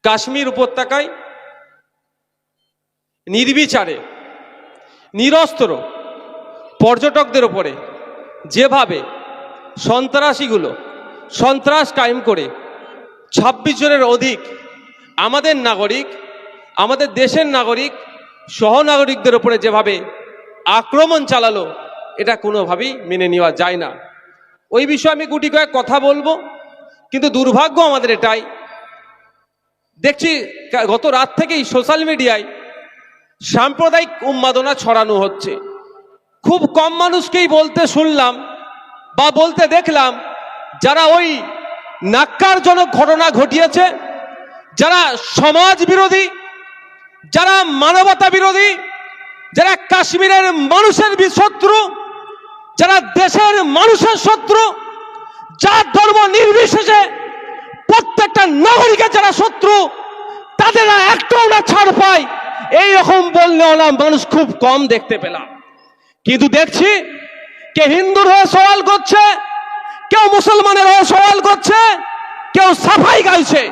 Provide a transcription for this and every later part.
কাশ্মীর উপত্যকায় নির্বিচারে নিরস্ত্র পর্যটকদের ওপরে যেভাবে সন্ত্রাসীগুলো সন্ত্রাস কায়েম করে ২৬ জনের অধিক আমাদের নাগরিক, আমাদের দেশের নাগরিক, সহনাগরিকদের ওপরে যেভাবে আক্রমণ চালালো, এটা কোনোভাবেই মেনে নেওয়া যায় না। ওই বিষয়ে আমি গুটি কয়েক কথা বলবো, কিন্তু দুর্ভাগ্য আমাদের এটাই, দেখছি গত রাত থেকেই সোশ্যাল মিডিয়ায় সাম্প্রদায়িক উন্মাদনা ছড়ানো হচ্ছে। খুব কম মানুষকেই বলতে শুনলাম বা বলতে দেখলাম যারা ওই ন্যাক্কারজনক ঘটনা ঘটিয়েছে, যারা সমাজ বিরোধী, যারা মানবতা বিরোধী, যারা কাশ্মীরের মানুষের শত্রু, যারা দেশের মানুষের শত্রু, যার ধর্ম নির্বিশেষে প্রত্যেকটা নাগরিকের যারা শত্রু, তাদের একটাও না ছাড় পায়, এইরকম বললে মানুষ খুব কম দেখতে পেলাম। কিন্তু দেখছি কে হিন্দুর হয়ে সওয়াল করছে, কেউ মুসলমানের হয়ে সওয়াল করছে, কেউ সাফাই গাইছে,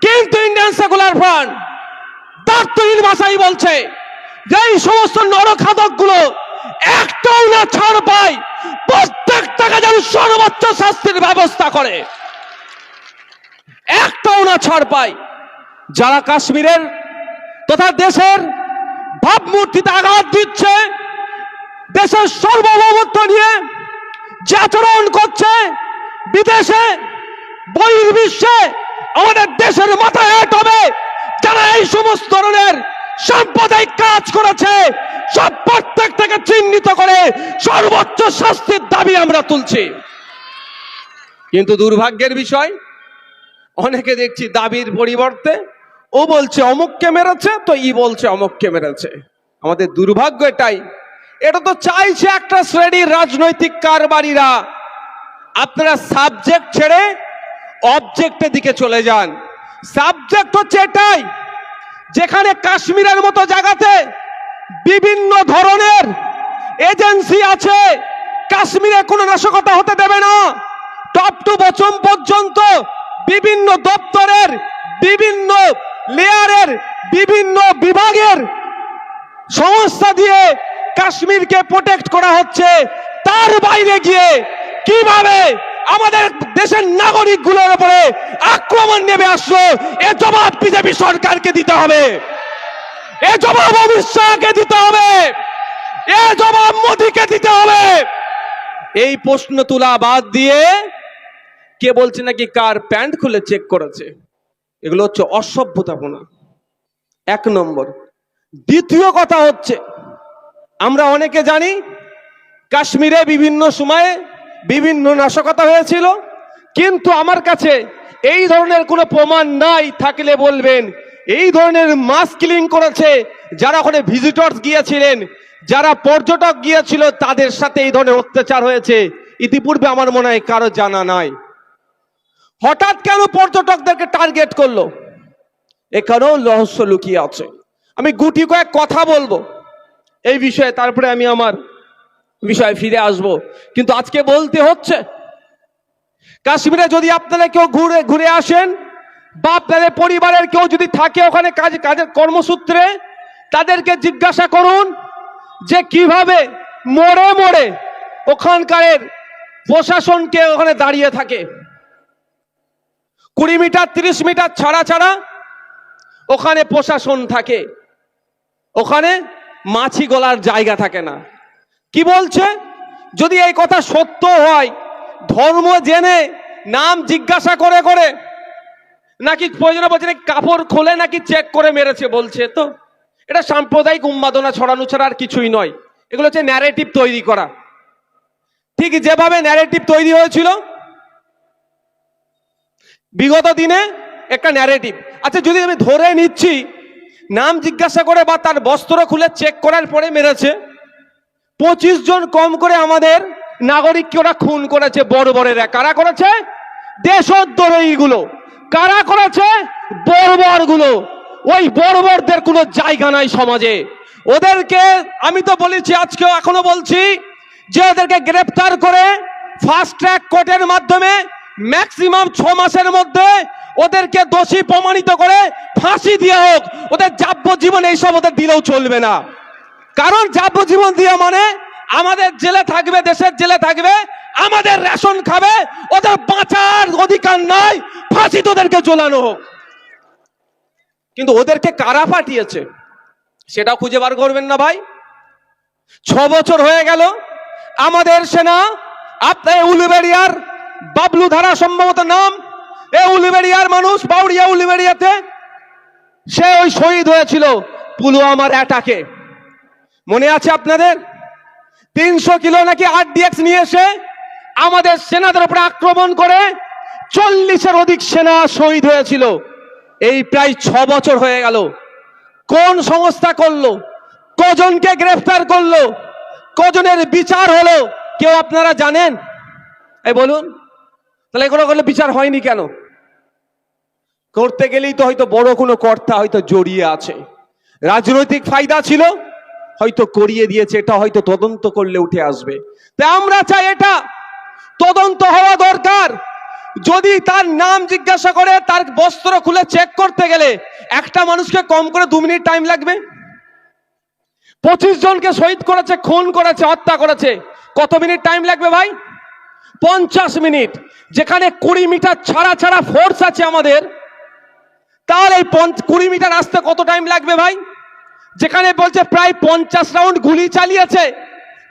কিন্তু ইন্ডিয়ান সেকুলার ফ্রন্ট দার্থহীন ভাষাই বলছে যে এই সমস্ত নরখাদক গুলো একটাও না ছাড় পায়, প্রত্যেকটাকে যেন সর্বোচ্চ শাস্তির ব্যবস্থা করে, একটাও না ছাড় পায়। যারা কাশ্মীরের তথা দেশের ভাবমূর্তিতে আঘাত দিচ্ছে, দেশের সার্বভৌমত্ব নিয়ে যে আচরণ করছে, বিদেশে বহির্বিশ্বে আমাদের দেশের মাথায় হেঁট হবে, যারা এই সমস্ত ধরনের সাম্প্রদায়িক কাজ করেছে, সব প্রত্যেকটাকে চিহ্নিত করে সর্বোচ্চ শাস্তির দাবি আমরা তুলছি। কিন্তু দুর্ভাগ্যের বিষয়, অনেকে দেখছি দাবির পরিবর্তে ও বলছে অমুককে মেরেছে, তো ই বলছে অমুককে মেরেছে। আমাদের দুর্ভাগ্য এটাই, এটা তো চাইছে একটা শ্রেণীর রাজনৈতিক কারবারিরা আপনারা সাবজেক্ট ছেড়ে অবজেক্টের দিকে চলে যান। সাবজেক্ট হচ্ছে এটাই, যেখানে কাশ্মীরের মতো জায়গাতে বিভিন্ন ধরনের এজেন্সি আছে, কাশ্মীরে কোনো নাশকতা হতে দেবে না, টপ টু বটম পর্যন্ত বিভিন্ন দপ্তরের, বিভিন্ন লেয়ারের, বিভিন্ন বিভাগের সংস্থা দিয়ে কাশ্মীরকে প্রোটেক্ট করা হচ্ছে। তার বাইরে গিয়ে কিভাবে আমাদের দেশের নাগরিক গুলোর উপরে আক্রমণ নেমে আসলো, এ জবাব বিজেপি সরকারকে দিতে হবে, এ জবাব অমিত শাহকে দিতে হবে, এ জবাব মোদীকে দিতে হবে। এই প্রশ্ন তোলা বাদ দিয়ে কে বলছে নাকি কার প্যান্ট খুলে চেক করেছে, এগুলো হচ্ছে অসভ্যতাপনা, এক নম্বর। দ্বিতীয় কথা হচ্ছে, আমরা অনেকে জানি কাশ্মীরে বিভিন্ন সময়ে বিভিন্ন নাশকতা হয়েছিল, কিন্তু আমার কাছে এই ধরনের কোনো প্রমাণ নাই, থাকলে বলবেন। এই ধরনের মাস কিলিং করেছে যারা ওখানে ভিজিটর্স গিয়েছিলেন, যারা পর্যটক গিয়েছিল, তাদের সাথে এই ধরনের অত্যাচার হয়েছে, ইতিপূর্বে আমার মনে হয় কারো জানা নাই। হঠাৎ কেন পর্যটকদেরকে টার্গেট করলো, এখানেও রহস্য লুকিয়ে আছে। আমি গুটি কয়েক কথা বলবো এই বিষয়ে, তারপরে আমি আমার বিষয়ে ফিরে আসব। কিন্তু আজকে বলতে হচ্ছে, কাশ্মীরে যদি আপনারা কেউ ঘুরে আসেন বা আপনাদের পরিবারের কেউ যদি থাকে ওখানে কাজের কর্মসূত্রে, তাদেরকে জিজ্ঞাসা করুন যে কিভাবে মোড়ে মোড়ে ওখানকার প্রশাসনকে ওখানে দাঁড়িয়ে থাকে। 20 মিটার 30 মিটার ছাড়া ছাড়া ওখানে প্রশাসন থাকে, ওখানে মাছি গলার জায়গা থাকে না। কি বলছে, যদি এই কথা সত্য হয়, ধর্ম জেনে নাম জিজ্ঞাসা করে করে নাকি প্রয়োজনে বলছে নাকি কাপড় খোলে নাকি চেক করে মেরেছে বলছে, তো এটা সাম্প্রদায়িক উন্মাদনা ছড়ানো ছাড়া আর কিছুই নয়। এগুলো হচ্ছে ন্যারেটিভ তৈরি করা, ঠিক যেভাবে ন্যারেটিভ তৈরি হয়েছিল বিগত দিনে একটা ন্যারেটিভ। আচ্ছা, যদি আমি ধরে নিচ্ছি নাম জিজ্ঞাসা করে বা তার বস্ত্র খুলে চেক করার পরে মেরেছে, 25 জন কম করে আমাদের নাগরিককে ওরা খুন করেছে, বর্বরেরা। কারা করেছে? দেশদ্রোহী গুলো। কারা করেছে? বর্বর গুলো। ওই বর্বরদের কোনো জায়গা নাই সমাজে। ওদেরকে আমি তো বলেছি, আজকেও এখনো বলছি, যে ওদেরকে গ্রেফতার করে ফাস্ট ট্র্যাক কোর্টের মাধ্যমে ম্যাক্সিমাম 6 মাসের মধ্যে ওদেরকে দোষী প্রমাণিত করে ফাঁসি দেওয়া হোক। ওদের যাবজ্জীবন এইসব ওদের দিলেও চলবে না, কারণ যাবজ্জীবন দেওয়া মানে আমাদের জেলে থাকবে, দেশের জেলে থাকবে, আমাদের রেশন খাবে, ওদের বাঁচার অধিকার নাই, ফাঁসি তোদেরকে ঝোলানো হোক। কিন্তু ওদেরকে কারা পাঠিয়েছে সেটা খুঁজে বার করবেন না ভাই। 6 বছর হয়ে গেল আমাদের সেনা, আপনার উলুবেড়িয়ার বাবলু ধারা সম্ভবত নাম, এই উলুবেড়িয়ার মানুষ, বাউরিয়া উলুবেড়িয়াতে সে ওই শহীদ হয়েছিল পুলওয়ামার অ্যাটাকে। মনে আছে আপনাদের? 300 কিলো নাকি আরডিএক্স নিয়ে এসে আমাদের সেনাদের উপরে আক্রমণ করে 40-এর অধিক সেনা শহীদ হয়েছিল। এই প্রায় 6 বছর হয়ে গেল। কোন সংস্থা করলো? কজনকে গ্রেফতার করলো? কজনের বিচার হলো? কেউ আপনারা জানেন? এই বলুন, তাহলে এগুলো করলে বিচার হয়নি কেন? করতে গেলেই তো হয়তো বড় কোনো কর্তা হয়তো জড়িয়ে আছে, রাজনৈতিক ফায়দা ছিল, হয়তো করিয়ে দিয়েছে। এটা হয়তো তদন্ত করলে উঠে আসবে। তাই আমরা চাই এটা তদন্ত হওয়া দরকার। যদি তার নাম জিজ্ঞাসা করে, তার বস্ত্র খুলে চেক করতে গেলে একটা মানুষকে কম করে 2 মিনিট টাইম লাগবে। 25 জনকে শহীদ করেছে, খুন করেছে, হত্যা করেছে, কত মিনিট টাইম লাগবে ভাই? 50 মিনিট। যেখানে 20 মিটার ছাড়া ছাড়া ফোর্স আছে আমাদের, তাহলে এই 20 মিটার আসতে কত টাইম লাগবে ভাই? যেখানে বলছে প্রায় 50 রাউন্ড গুলি চালিয়েছে,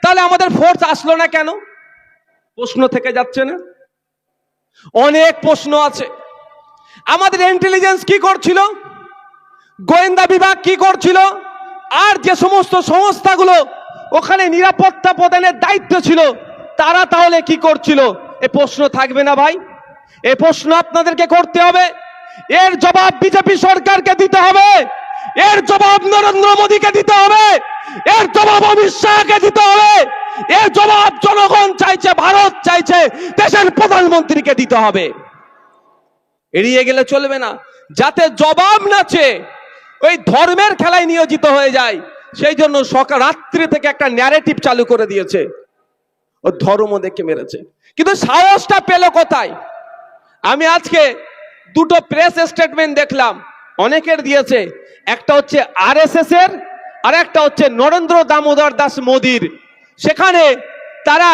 তাহলে আমাদের ফোর্স আসলো না কেন? প্রশ্ন থেকে যাচ্ছে না? অনেক প্রশ্ন আছে। আমাদের ইন্টেলিজেন্স কি করছিল, গোয়েন্দা বিভাগ কি করছিল, আর যে সমস্ত সংস্থাগুলো ওখানে নিরাপত্তা প্রদানের দায়িত্ব ছিল তারা তাহলে কি করছিল? এই প্রশ্ন থাকবে না ভাই? এই প্রশ্ন আপনাদেরকে করতে হবে। এর জবাব বিজেপি সরকারকে দিতে হবে, এর জবাব নরেন্দ্র মোদীকে দিতে হবে, এর জবাব অমিত শাহকে দিতে হবে, এর জবাব জনগণ চাইছে, ভারত চাইছে, দেশের প্রধানমন্ত্রীকে দিতে হবে। এড়িয়ে গেলে চলবে না। যাতে জবাব না চেয়ে ওই ধর্মের খেলায় নিয়োজিত হয়ে যায়, সেই জন্য সকাল রাত্রি থেকে একটা ন্যারেটিভ চালু করে দিয়েছে, ও ধর্ম দেখে মেরেছে। কিন্তু সাহসটা পেল কোথায়? আমি আজকে 2টো প্রেস স্টেটমেন্ট দেখলাম, অনেকের দিয়েছে। একটা হচ্ছে আরএসএস এর, আর একটা হচ্ছে নরেন্দ্র দামোদর দাস মোদীর। সেখানে তারা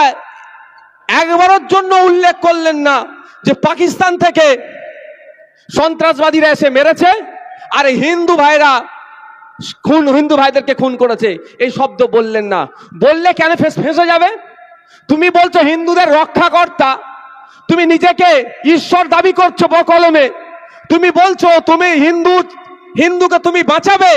একবারের জন্য উল্লেখ করলেন না যে পাকিস্তান থেকে সন্ত্রাসবাদীরা এসে মেরেছে আর হিন্দু ভাইদেরকে খুন করেছে, এই শব্দ বললেন না। বললে কেন ফেঁসে যাবে? তুমি বলছো হিন্দুদের রক্ষাকর্তা, তুমি নিজেকে ঈশ্বর দাবি করছো বকলমে, তুমি বলছো তুমি হিন্দুকে তুমি বাঁচাবে,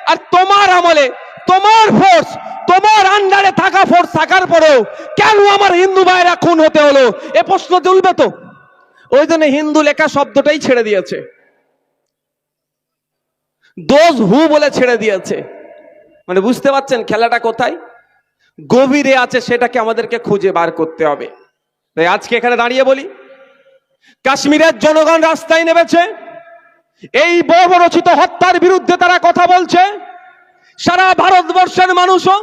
আর তোমার আমলে তোমার ফোর্স, তোমার আন্ডারে থাকা ফোর্স থাকার পরেও কেন আমার হিন্দু ভাইরা খুন হতে হলো? এ প্রশ্ন তুলবে তো। ওই জন্য হিন্দু লেখা শব্দটাই ছেড়ে দিয়েছে, দোজ হু বলে ছেড়ে দিয়েছে। মানে বুঝতে পারছেন খেলাটা কোথায় গভীরে আছে, সেটাকে আমাদেরকে খুঁজে বার করতে হবে। তাই আজকে এখানে দাঁড়িয়ে বলি, কাশ্মীরের জনগণ রাস্তায় নেমেছে, এই বর্বরচিত হত্যার বিরুদ্ধে তারা কথা বলছে। সারা ভারতবর্ষের মানুষও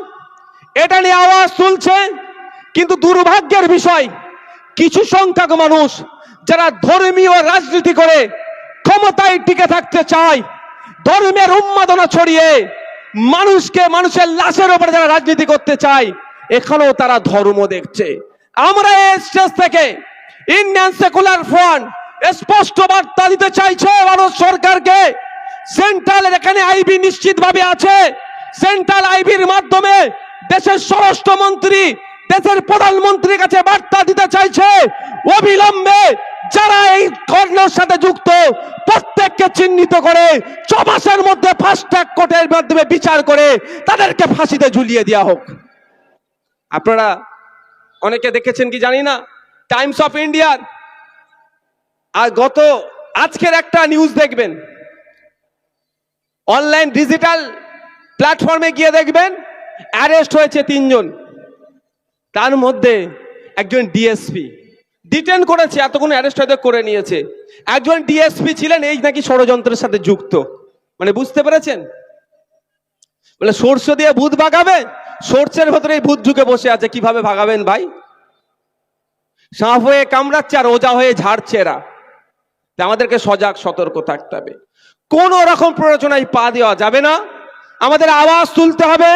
এটা নিয়ে আওয়াজ তুলছে। কিন্তু দুর্ভাগ্যের বিষয়, কিছু সংখ্যক মানুষ যারা ধর্মীয় রাজনীতি করে ক্ষমতায় টিকে থাকতে চায়, ধর্মের উন্মাদনা ছড়িয়ে মানুষের লাশের উপরে যারা রাজনীতি করতে চায়, এখানেও তারা ধর্ম দেখছে। আমরা এই স্টেজ থেকে ইন্ডিয়ান সেকুলার ফ্রন্ট স্পষ্ট বার্তা দিতে চাইছে ভারত সরকারকে। সেন্ট্রালের এখানে আইবি নিশ্চিতভাবে আছে। সেন্ট্রাল আইবির মাধ্যমে দেশের স্বরাষ্ট্রমন্ত্রী, দেশের প্রধানমন্ত্রীর কাছে বার্তা দিতে চাইছে, অবিলম্বে যারা এই ঘটনার সাথে যুক্ত প্রত্যেককে চিহ্নিত করে 6 মাসের মধ্যে ফাস্ট ট্র্যাক কোর্টের মাধ্যমে বিচার করে তাদেরকে ফাঁসিতে ঝুলিয়ে দেওয়া হোক। আপনারা অনেকে দেখেছেন কি জানি না, টাইমস অফ ইন্ডিয়ার আর আজকের একটা নিউজ দেখবেন, অনলাইন ডিজিটাল প্ল্যাটফর্মে গিয়ে দেখবেন অ্যারেস্ট হয়েছে 3 জন। তার মধ্যে একজন ডিএসপি ডিটেন করেছে, এতক্ষণ অ্যারেস্ট হয়তো করে নিয়েছে। একজন ডিএসপি ছিলেন এই নাকি ষড়যন্ত্রের সাথে যুক্ত। মানে বুঝতে পেরেছেন? বলে সর্ষে দিয়ে ভূত ভাগাবে, সর্ষের ভেতরে ভূত ঢুকে বসে আছে, কিভাবে ভাগাবেন ভাই? সাপ হয়ে কামড়াচ্ছে আর ওজা হয়ে ঝাড়ছে এরা। তাই আমাদেরকে সজাগ সতর্ক থাকতে হবে, কোন রকম প্ররোচনায় পা দেওয়া যাবে না। আমাদের আওয়াজ তুলতে হবে।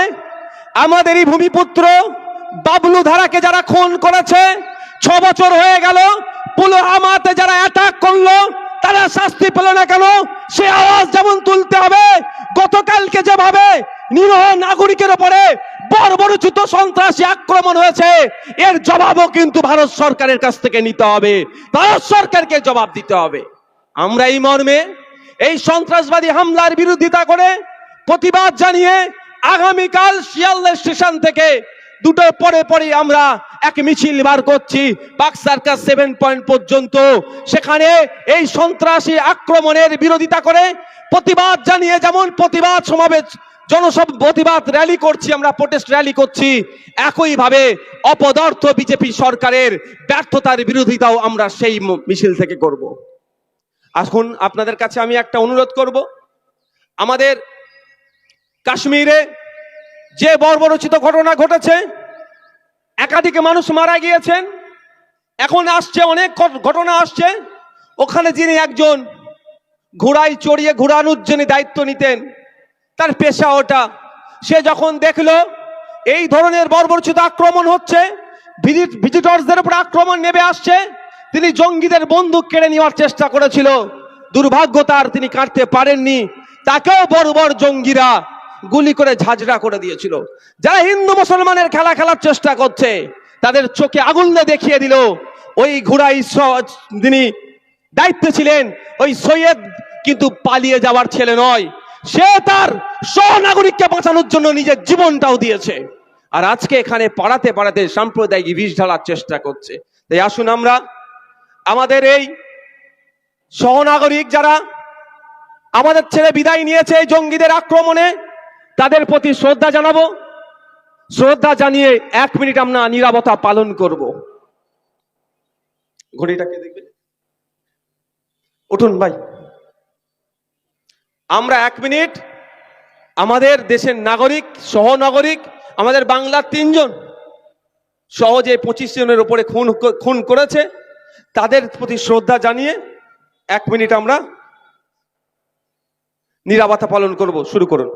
আমাদেরই ভূমিপুত্র বাবলু ধারাকে যারা খুন করেছে, 6 বছর হয়ে গেল, পুলওয়ামাতে যারা অ্যাটাক করলো তারা শাস্তি পেল না কেন, সে আওয়াজ যেমন তুলতে হবে। গতকালকে যেভাবে নিরীহ নাগরিকের উপরে বর্বরোচিত সন্ত্রাসী আক্রমণ হয়েছে, এর জবাবও কিন্তু ভারত সরকারের কাছ থেকে নিতে হবে, ভারত সরকারকে জবাব দিতে হবে। আমরা এই মর্মে এই সন্ত্রাসবাদী হামলার বিরোধিতা করে প্রতিবাদ জানিয়ে আগামীকাল শিয়ালদা স্টেশন থেকে 2টোর পরে আমরা এক মিছিল বার করছি পার্ক সার্কাস 7 পয়েন্ট পর্যন্ত। সেখানে এই সন্ত্রাসী আক্রমণের বিরোধিতা করে প্রতিবাদ জানিয়ে যেমন প্রতিবাদ সমাবেশ প্রতিবাদ র্যালি করছি, আমরা প্রোটেস্ট র্যালি করছি, একইভাবে অপদার্থ বিজেপি সরকারের ব্যর্থতার বিরোধিতাও আমরা সেই মিছিল থেকে করব। এখন আপনাদের কাছে আমি একটা অনুরোধ করব, আমাদের কাশ্মীরে যে বর্বরোচিত ঘটনা ঘটেছে, একাধিক মানুষ মারা গিয়েছেন, এখন আসছে অনেক ঘটনা আসছে। ওখানে যিনি একজন ঘোড়ায় চড়িয়ে ঘোরানোর জন্য দায়িত্ব নিতেন, তার পেশা ওটা, সে যখন দেখলো এই ধরনের বর্বরোচিত আক্রমণ হচ্ছে, ভিজিটরসদের উপর আক্রমণ নেমে আসছে, তিনি জঙ্গিদের বন্দুক কেড়ে নেওয়ার চেষ্টা করেছিল। দুর্ভাগ্য তার, তিনি কাটতে পারেননি, তাকেও বর্বর জঙ্গিরা গুলি করে ঝাঁঝরা করে দিয়েছিল। যারা হিন্দু মুসলমানের খেলা খেলার চেষ্টা করছে তাদের চোখে আগুন দেখিয়ে দিল। ওই ঘোড়াই যিনি দায়িত্বে ছিলেন, ওই সৈয়দ কিন্তু পালিয়ে যাওয়ার ছেলে নয়, সে তার সহনাগরিককে বাঁচানোর জন্য নিজের জীবনটাও দিয়েছে। আর আজকে এখানে পাড়াতে সাম্প্রদায়িক বিষ ঢালার চেষ্টা করছে। তাই আসুন আমরা আমাদের এই সহনাগরিক যারা আমাদের ছেড়ে বিদায় নিয়েছে এই জঙ্গিদের আক্রমণে, তাদের প্রতি শ্রদ্ধা জানাবো। শ্রদ্ধা জানিয়ে 1 মিনিট আমরা নীরবতা পালন করব। ঘড়িটাকে দেখবে, উঠুন ভাই। আমরা 1 মিনিট আমাদের দেশের নাগরিক, সহনাগরিক, আমাদের বাংলার 3 জন সহজে 25 জনের উপরে খুন করেছে, তাদের প্রতি শ্রদ্ধা জানিয়ে 1 মিনিট আমরা নীরবতা পালন করব। শুরু করুন।